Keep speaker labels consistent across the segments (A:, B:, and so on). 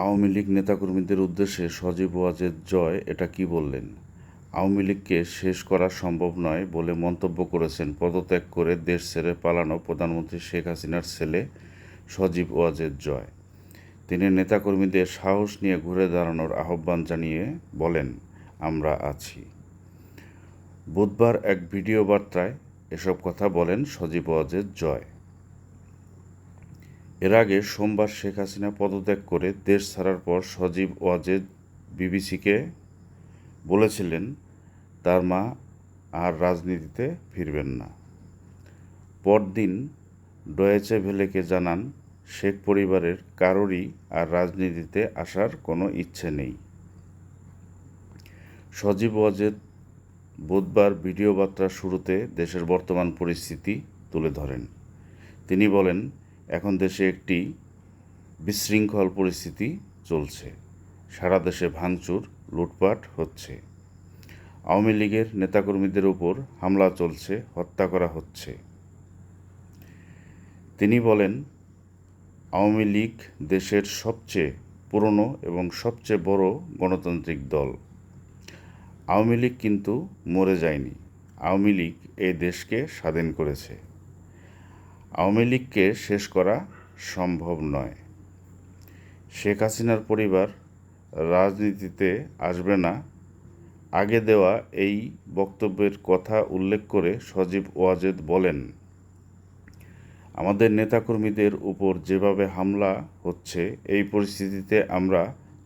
A: আওয়ামী লীগ নেতাকর্মীদের উদ্দেশ্যে সজীব ওয়াজেদ জয় এটা কি বললেন? আওয়ামী লীগকে শেষ করা সম্ভব নয় বলে মন্তব্য করেছেন পদত্যাগ করে দেশ ছেড়ে পালানো প্রধানমন্ত্রী শেখ হাসিনার ছেলে সজীব ওয়াজেদ জয়। তিনি নেতাকর্মীদের সাহস নিয়ে ঘুরে দাঁড়ানোর আহ্বান জানিয়ে বলেন, আমরা আছি। বুধবার এক ভিডিও বার্তায় এসব কথা বলেন সজীব ওয়াজেদ জয়। এর আগে সোমবার শেখ হাসিনা পদত্যাগ করে দেশ ছাড়ার পর সজীব ওয়াজেদ বিবিসিকে বলেছিলেন তার মা আর রাজনীতিতে ফিরবেন না। পরদিন ডয়েচে ভেলেকে জানান শেখ পরিবারের কারোরই আর রাজনীতিতে আসার কোনো ইচ্ছে নেই। সজীব ওয়াজেদ বুধবার ভিডিও বার্তার শুরুতে দেশের বর্তমান পরিস্থিতি তুলে ধরেন। তিনি বলেন, এখন দেশে একটি বিশৃঙ্খল পরিস্থিতি চলছে। সারা দেশে ভাঙচুর, লুটপাট হচ্ছে। আওয়ামী লীগের নেতাকর্মীদের উপর হামলা চলছে, হত্যা করা হচ্ছে। তিনি বলেন, আওয়ামী লীগ দেশের সবচেয়ে পুরনো এবং সবচেয়ে বড় গণতান্ত্রিক দল। আওয়ামী লীগ কিন্তু মরে যায়নি। আওয়ামী লীগ এই দেশকে স্বাধীন করেছে। আওয়ামী লীগকে শেষ করা সম্ভব নয়। শেখ হাসিনার পরিবার রাজনীতিতে আসবে না। আগে দেওয়া এই বক্তব্যের কথা উল্লেখ করে সজীব ওয়াজেদ বলেন, আমাদের নেতাকর্মীদের উপর যেভাবে হামলা হচ্ছে, এই পরিস্থিতিতে আমরা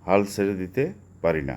A: হাল ছেড়ে দিতে পারি না।